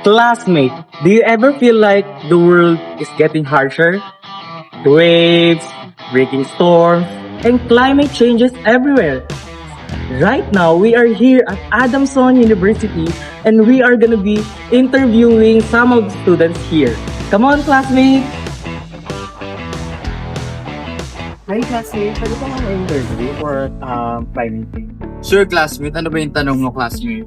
Classmate, do you ever feel like the world is getting harsher? Waves, breaking storms, and climate changes everywhere. Right now, we are here at Adamson University and we are gonna be interviewing some of the students here. Come on, classmates! Hi, classmates. Pwede ko mga interview for climate change? Sure, classmate. Ano ba yung tanong mo, classmate?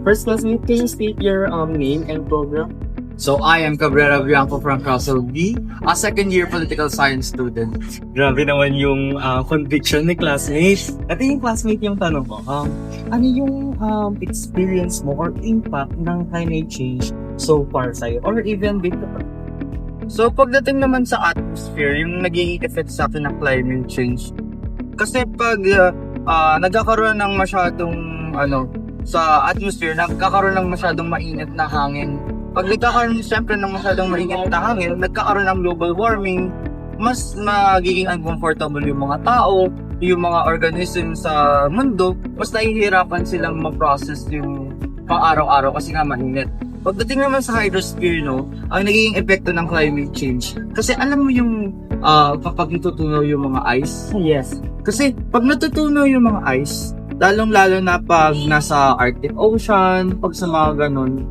First, classmate, can you state your name and program? So, I am Cabrera Bianco from Russell B, a second-year political science student. Grabe naman yung conviction ni classmates. At yung classmate yung tanong ko, ano yung experience mo or impact ng climate change so far sa'yo? Or even dito? So, pagdating naman sa atmosphere, yung naging effect sa akin ng climate change. Kasi pag nagkakaroon ng masyadong, sa atmosphere, nagkakaroon ng masyadong mainit na hangin. Pag nagkakaroon siyempre ng masyadong mainit na hangin, nagkakaroon ng global warming, mas magiging uncomfortable yung mga tao, yung mga organism sa mundo, mas nahihirapan silang ma-process yung pang-araw-araw kasi nga mainit. Pagdating naman sa hydrosphere, ang nagiging epekto ng climate change. Kasi alam mo yung kapag natutunaw yung mga ice? Yes. Kasi pag natutunaw yung mga ice, lalong-lalo na pag nasa Arctic Ocean, pag sa mga ganun,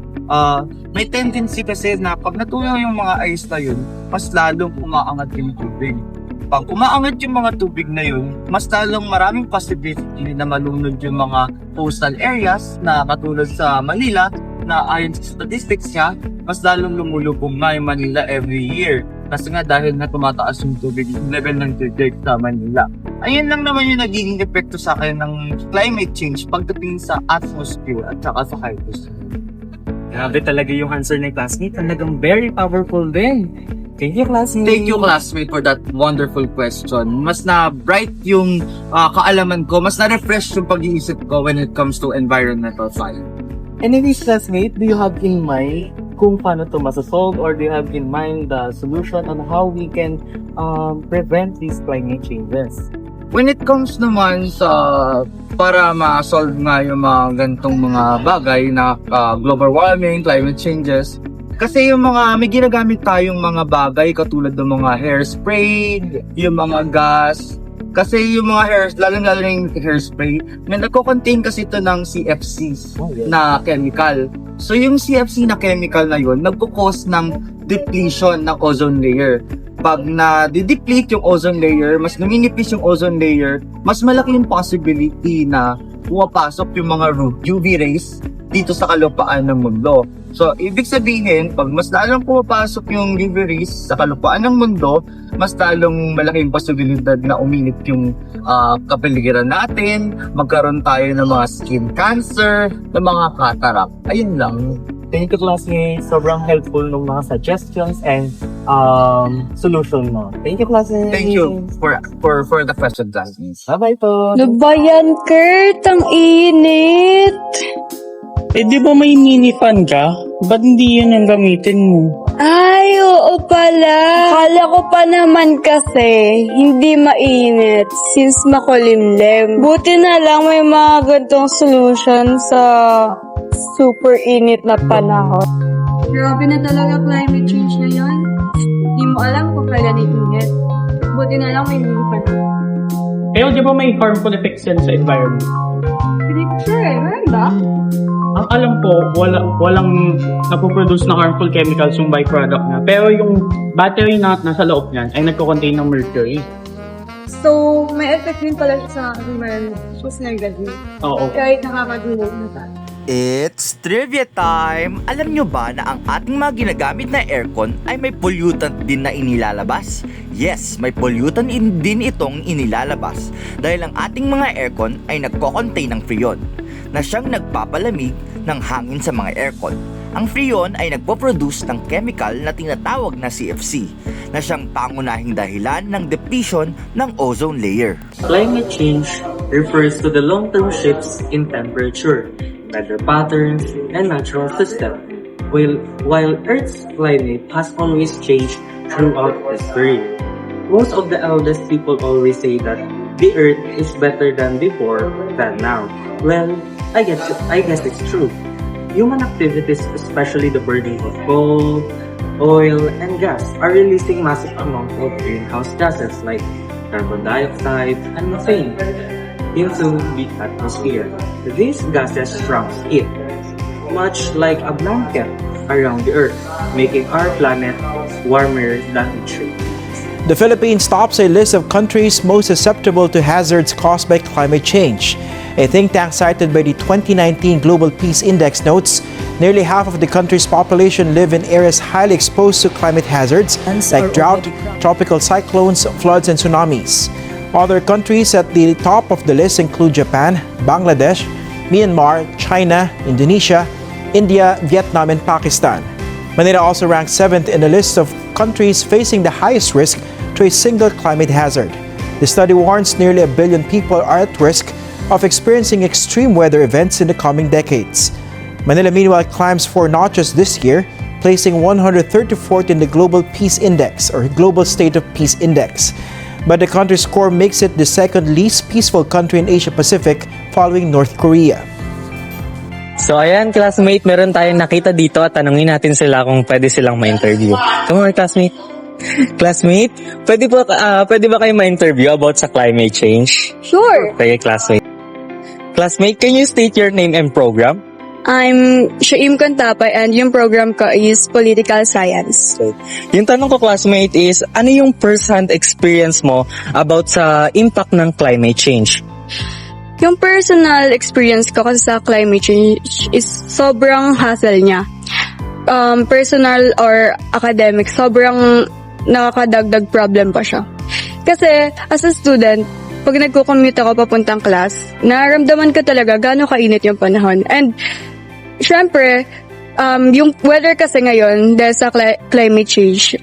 may tendency kasi na pag natunaw yung mga ice na yun, mas lalong umaangat yung tubig. Pag umaangat yung mga tubig na yun, mas lalong maraming possibility na malunod yung mga coastal areas na katulad sa Manila, na ayon sa statistics niya, mas lalong lumulubog na yung Manila every year. Kasi nga dahil na tumataas yung tubig, yung level ng tubig sa Manila. Ayun lang naman yung nagiging epekto sa akin ng climate change pagdating sa atmosphere at saka sa hydrosphere. Grabe talaga yung answer ni classmate. Talagang very powerful din. Thank you, classmate. Thank you, classmate, for that wonderful question. Mas na-bright yung kaalaman ko, mas na-refresh yung pag-iisip ko when it comes to environmental science. Anyways, classmate, do you have in mind kung paano to masasolve or do you have in mind the solution on how we can prevent these climate changes? When it comes naman sa para ma-solve nga yung mga gantong mga bagay na global warming, climate changes, kasi yung mga may ginagamit tayong mga bagay katulad ng mga hairspray, yung mga gas, kasi yung mga lalo-lalo yung hairspray, may nagko-contain kasi ito ng CFCs na chemical. So yung CFC na chemical na yun, nagko-cause ng depletion ng ozone layer. Pag na-deplete yung ozone layer, mas numinipis yung ozone layer, mas malaki yung possibility na pumapasok yung mga UV rays dito sa kalupaan ng mundo. So, ibig sabihin, pag mas lalong pumapasok yung UV rays sa kalupaan ng mundo, mas lalong malaki yung posibilidad na uminit yung kapaligiran natin, magkaroon tayo ng mga skin cancer, ng mga cataract. Ayun lang. Thank you, classmate. Sobrang helpful ng mga suggestions and solution mo. Thank you, classmate. Thank you for the question, classmates. Bye-bye po. Ano ba yan, Kurt? Ang init! Eh di ba may mini fan ka? Ba't hindi yun ang gamitin mo? Ay, oo pala. Akala ko pa naman kasi hindi mainit since makulimlim. Buti na lang may mga gantong solution sa super init na panahon. Grabe na talaga climate change ngayon. Hindi mo alam kung kailan iinit. Buti na lang may mini pa na. Pero di ba may harmful effects yan sa environment? Hindi ko sure eh. Meron ba? Ang alam ko, walang napoproduce na harmful chemicals yung byproduct na. Pero yung battery na nasa loob niyan ay nagko-contain ng mercury. So, may effect din pala siya sa environment. Mas negative. Oo. Kahit nakakagulo na tayo. It's trivia time! Alam nyo ba na ang ating mga ginagamit na aircon ay may pollutant din na inilalabas? Yes, may pollutant din itong inilalabas dahil ang ating mga aircon ay nagko-contain ng freon na siyang nagpapalamig ng hangin sa mga aircon. Ang freon ay nagpo-produce ng chemical na tinatawag na CFC na siyang pangunahing dahilan ng depletion ng ozone layer. Climate change refers to the long-term shifts in temperature, weather patterns, and natural system. While Earth's climate has always changed throughout history. Most of the eldest people always say that the Earth is better than before than now. Well, I guess it's true. human activities, especially the burning of coal, oil, and gas, are releasing massive amounts of greenhouse gases like carbon dioxide and methane into the atmosphere. These gases traps heat, much like a blanket around the Earth, making our planet warmer than it should. The Philippines tops a list of countries most susceptible to hazards caused by climate change. A think tank cited by the 2019 Global Peace Index notes nearly half of the country's population live in areas highly exposed to climate hazards like drought, tropical cyclones, floods, and tsunamis. Other countries at the top of the list include Japan, Bangladesh, Myanmar, China, Indonesia, India, Vietnam, and Pakistan. Manila also ranks 7th in the list of countries facing the highest risk to a single climate hazard. The study warns nearly 1 billion people are at risk of experiencing extreme weather events in the coming decades. Manila, meanwhile, climbs for notches this year, placing 134th in the Global Peace Index or Global State of Peace Index. But the country's score makes it the second least peaceful country in Asia Pacific following North Korea. So ayan, classmate, meron tayong nakita dito at tanungin natin sila kung pwede silang ma-interview. Come on, classmate. Classmate, pwede ba kayo ma-interview about sa climate change? Sure. Sige, classmate. Classmate, can you state your name and program? I'm Shaim Contapay and yung program ko is Political Science. Yung tanong ko, classmate, is ano yung first-hand experience mo about sa impact ng climate change? Yung personal experience ko kasi sa climate change is sobrang hassle niya. Personal or academic, sobrang nakakadagdag problem pa siya. Kasi as a student, pag nagko-commute ako papuntang class, nararamdaman ko talaga gaano kainit yung panahon. And syempre, yung weather kasi ngayon, dahil sa climate change,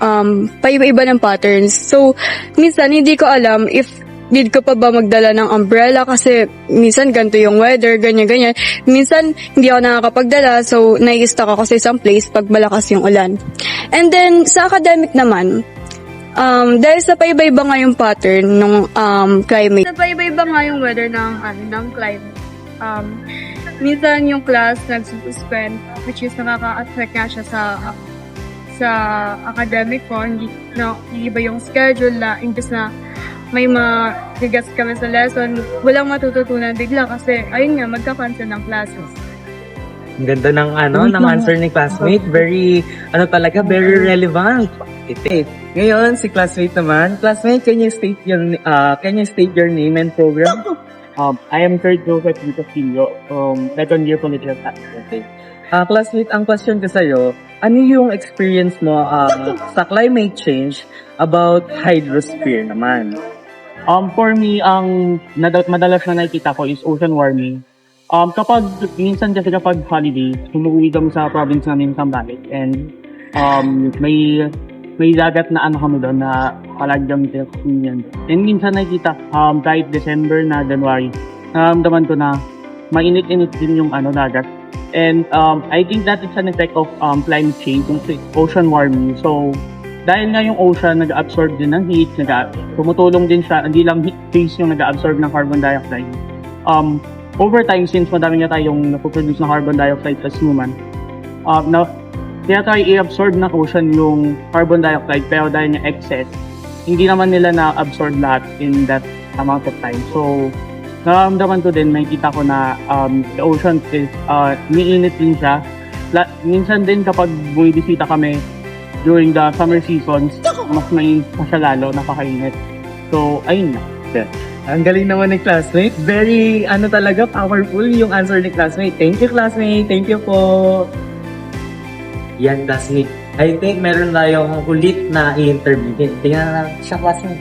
paiba-iba ng patterns. So, minsan hindi ko alam if need ko pa ba magdala ng umbrella kasi minsan ganito yung weather, ganyan-ganyan. Minsan, hindi ako nakakapagdala, so nai-stuck ako sa isang place pag malakas yung ulan. And then, sa academic naman, dahil sa paiba-iba nga yung pattern ng climate. Sa paiba-iba nga yung weather ng climate. Minsan yung class nagsuspend, which is nakaka-affect nga siya sa academic ko. Hindi iba yung schedule na imbes na may magigas kami sa lesson, walang matututunan bigla kasi ayun nga, magka-cancel ng classes. Ang ganda ng ng answer ni classmate. Very very relevant. Ngayon si classmate naman. Classmate, can you state your name and program? I am Third Joseph Vito Filio, second year political science. Okay. Classmate, ang question ko sa'yo, ano yung experience mo sa climate change about hydrosphere naman? For me, ang madalas na nakikita ko is ocean warming. Minsan kapag holiday, umuwi kami sa province namin Zambales and may dagat na kami doon na palagyang yan. And minsan nakikita kahit December na January, naramdaman ko na mainit-init din yung dagat. And I think that is an effect of climate change, ocean warming. So dahil nga yung ocean nag-absorb din ng heat, tumutulong din siya, hindi lang heat phase yung nag-absorb ng carbon dioxide. Over time, since madami nga tayong napoproduce ng carbon dioxide as human, kaya tayo i-absorb ng ocean yung carbon dioxide, pero dahil nga excess, hindi naman nila na-absorb lahat in that amount of time. So, nararamdaman ko din, makikita ko na the ocean is, niinit din siya. Minsan din kapag bumibisita kami, during the summer seasons, mas may masyalalo, napakainit. So, ayun na. Yeah. Ang galing naman ni classmate. Very, talaga, powerful yung answer ni classmate. Thank you, classmate. Thank you po. Yan, classmate. I think meron tayong ulit na i-interview. Tingnan na lang siya, classmate.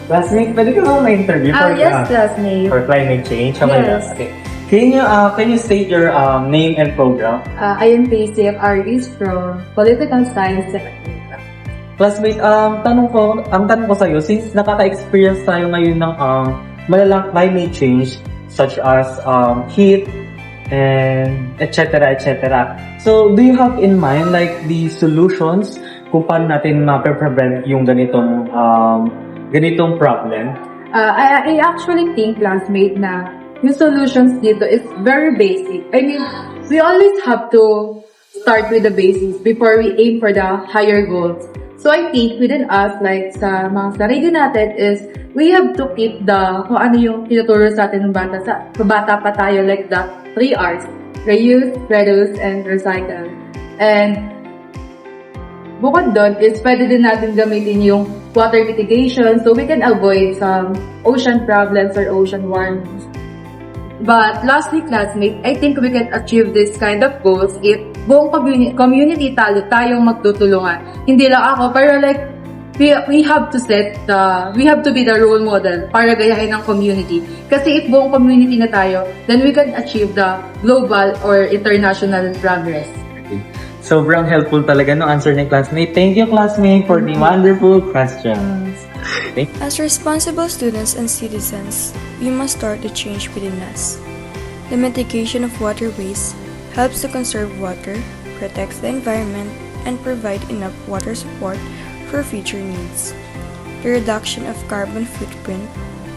Classmate, pwede ka ba ma-interview Classmate. for climate change? Yes. Okay. Can you state your name and program? I am Pacey of Aris from Political Science. Classmate, ang tanong ko sa'yo, since nakaka-experience tayo ngayon ng malalang climate change such as heat and etc. So, do you have in mind like the solutions kung paano natin ma-prevent yung ganitong problem? I actually think, classmate, na yung solutions dito is very basic. I mean, we always have to start with the basics before we aim for the higher goals. So I think within us, like sa mga sarili natin is, we have to keep kung ano yung tinuturo sa atin ng bata pa tayo, like the 3 R's. Reuse, reduce, and recycle. And bukod doon is pwede din natin gamitin yung water mitigation so we can avoid some ocean problems or ocean warmings. But lastly, classmates, I think we can achieve this kind of goals if buong community tayong magtutulungan. Hindi lang ako, pero like, we have to be the role model para gayahin ng community. Kasi if buong community na tayo, then we can achieve the global or international progress. Sobrang helpful talaga no answer ni classmate. Thank you, classmate, for the wonderful questions. As responsible students and citizens, we must start the change within us. The mitigation of water waste helps to conserve water, protects the environment, and provide enough water support for future needs. The reduction of carbon footprint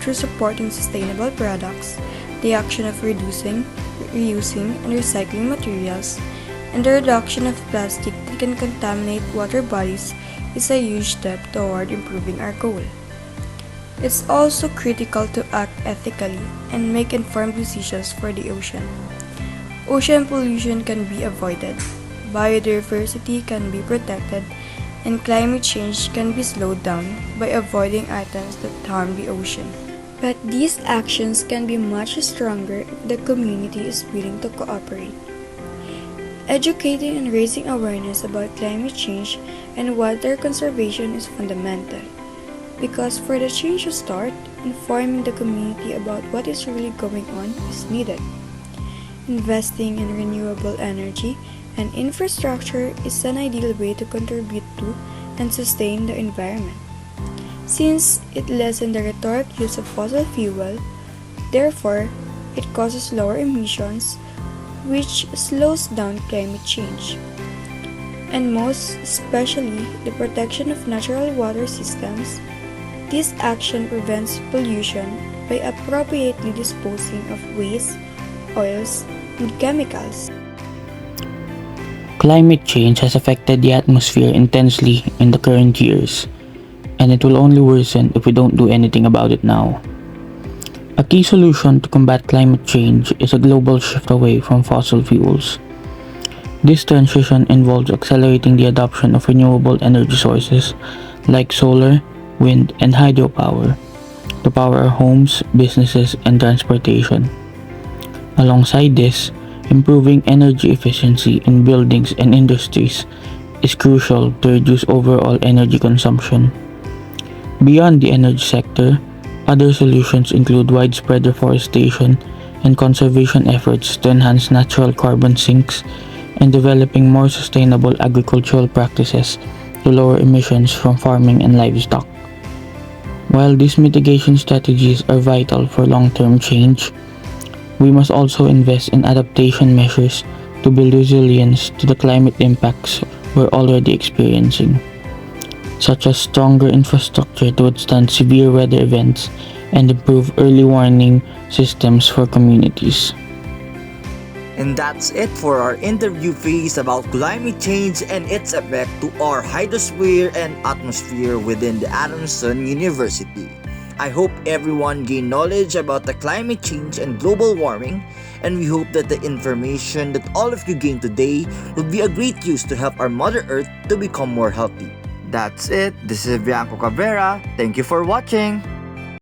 through supporting sustainable products, the action of reducing, reusing, and recycling materials, and the reduction of plastic that can contaminate water bodies is a huge step toward improving our goal. It's also critical to act ethically and make informed decisions for the ocean. Ocean pollution can be avoided, biodiversity can be protected, and climate change can be slowed down by avoiding items that harm the ocean. But these actions can be much stronger if the community is willing to cooperate. Educating and raising awareness about climate change and water conservation is fundamental, because for the change to start, informing the community about what is really going on is needed. Investing in renewable energy and infrastructure is an ideal way to contribute to and sustain the environment, since it lessens the rhetoric use of fossil fuel. Therefore, it causes lower emissions, which slows down climate change. And most especially, the protection of natural water systems. This action prevents pollution by appropriately disposing of waste, oils, and chemicals. Climate change has affected the atmosphere intensely in the current years, and it will only worsen if we don't do anything about it now. A key solution to combat climate change is a global shift away from fossil fuels. This transition involves accelerating the adoption of renewable energy sources like solar, wind, and hydropower to power our homes, businesses, and transportation. Alongside this, improving energy efficiency in buildings and industries is crucial to reduce overall energy consumption. Beyond the energy sector, other solutions include widespread reforestation and conservation efforts to enhance natural carbon sinks and developing more sustainable agricultural practices to lower emissions from farming and livestock. While these mitigation strategies are vital for long-term change, we must also invest in adaptation measures to build resilience to the climate impacts we're already experiencing, such as stronger infrastructure to withstand severe weather events and improve early warning systems for communities. And that's it for our interview phase about climate change and its effect to our hydrosphere and atmosphere within the Adamson University. I hope everyone gained knowledge about the climate change and global warming, and we hope that the information that all of you gained today will be a great use to help our Mother Earth to become more healthy. That's it. This is Bianco Cabrera. Thank you for watching.